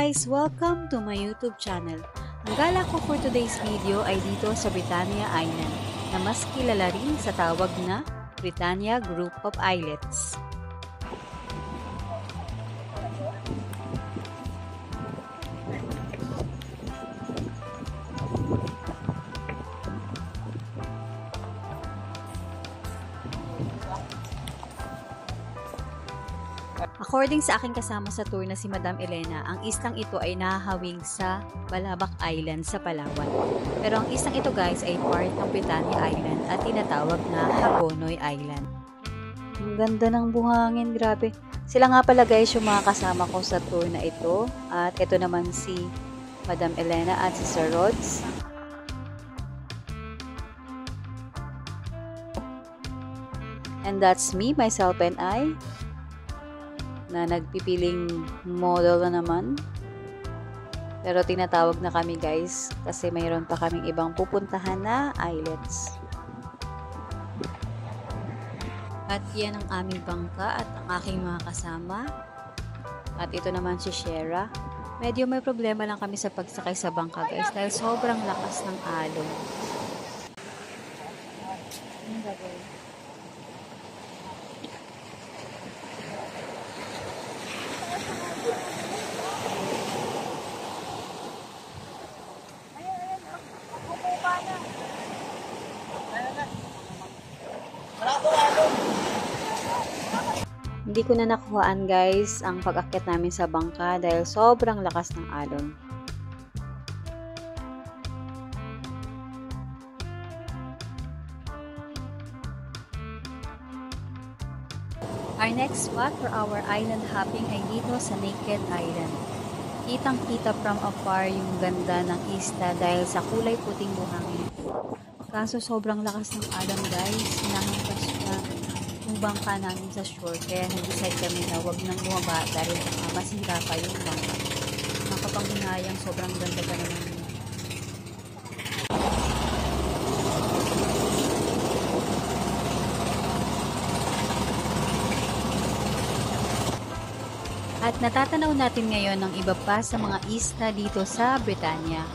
guys! Welcome to my YouTube channel. Ang gala ko for today's video ay dito sa Britannia Island na mas kilala rin sa tawag na Britannia Group of Islets. According sa aking kasama sa tour na si Madam Elena, ang islang ito ay nahahawig sa Balabac Island sa Palawan. Pero ang islang ito guys ay part ng Britannia Island at tinatawag na Hagonoy Island. Ang ganda ng buhangin, grabe. Sila nga pala guys yung mga kasama ko sa tour na ito. At ito naman si Madam Elena at si Sir Rods. And that's me, myself and I, na nagpipiling model na naman. Pero tinatawag na kami guys kasi mayroon pa kaming ibang pupuntahan na islets. At yan ang aming bangka at ang aking mga kasama. At ito naman si Shera. Medyo may problema lang kami sa pagsakay sa bangka guys dahil sobrang lakas ng alon. Ang gagawin? Hindi ko na nakuhaan guys ang pag-akyat namin sa bangka dahil sobrang lakas ng alon. Our next spot for our island hopping ay dito sa Naked Island. Kitang-kita from afar yung ganda ng isla dahil sa kulay puting buhangin. Kaso sobrang lakas ng alon guys, hinahampas na yung bangka namin sa shore kaya nag-decide kami na wag nang bumaba dahil masira pa yung bangka. Makapanghinayang sobrang ganda pa naman. At natatanaw natin ngayon ang iba pa sa mga isla dito sa Britannia.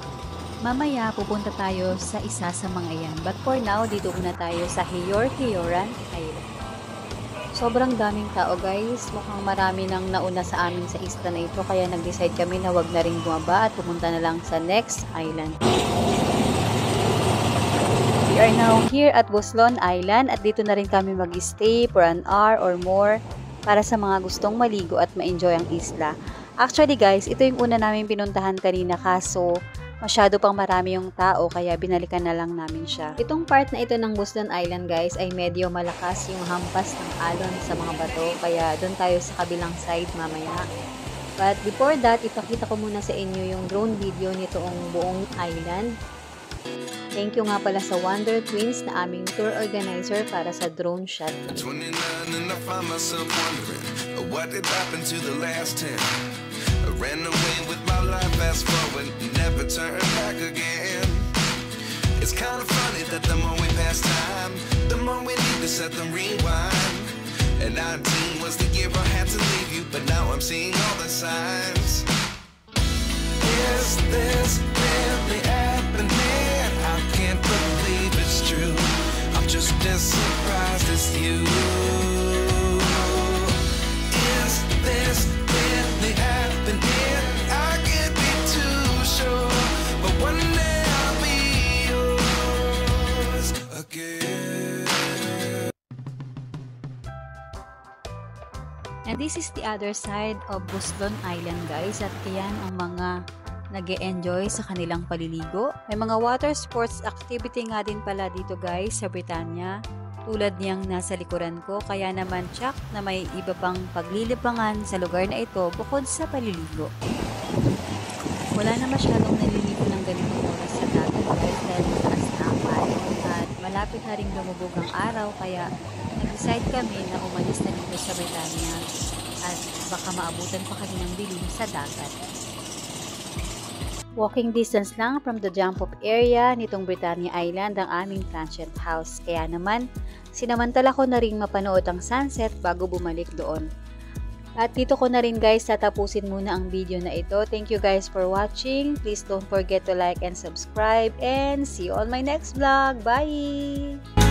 Mamaya pupunta tayo sa isa sa mga yan. But for now, dito muna tayo sa Heor-Heoran Island. Sobrang daming tao guys. Mukhang marami nang nauna sa amin sa isla na ito. Kaya nag-decide kami na wag na rin bumaba at pumunta na lang sa next island. We are now here at Buslon Island at dito na rin kami mag-stay for an hour or more para sa mga gustong maligo at ma-enjoy ang isla. Actually guys, ito yung una namin pinuntahan kanina kaso masyado pang marami yung tao kaya binalikan na lang namin siya. Itong part na ito ng Buslon Island guys ay medyo malakas yung hampas ng alon sa mga bato kaya doon tayo sa kabilang side mamaya. But before that, ipakita ko muna sa inyo yung drone video nitong buong island. Thank you nga pala sa Wonder Twins na aming tour organizer para sa drone shot. 29 and I find myself wondering what did happen to the last 10. I ran away with my life, fast forward, never turn back again. It's kind of funny that the more we pass time, the more we need to set them rewind. And 19 was the year I had to leave you, but now I'm seeing all the signs. Is this really happening? I can't believe it's true. I'm just as surprised as you. Is this really happening? I can't be too sure, but one day I'll be yours again. And this is the other side of Buslon Island guys at yan ang mga nag-e-enjoy sa kanilang paliligo. May mga water sports activity nga din pala dito guys sa Britannia. Tulad niyang nasa likuran ko, kaya naman tsak na may iba pang paglilibangan sa lugar na ito bukod sa paliligo. Wala na masyadong naliligo ng ganitong oras sa dagat guys dahil mataas na ang alon at malapit na rin lumubog ang araw kaya nag-decide kami na umalis na dito sa Britannia at baka maabutan pa kami ng dilim sa dagat. Walking distance lang from the jump-off area nitong Britannia Island ang aming transient house. Kaya naman, sinamantala ko na rin mapanood ang sunset bago bumalik doon. At dito ko na rin guys tatapusin muna ang video na ito. Thank you guys for watching. Please don't forget to like and subscribe and see you on my next vlog. Bye!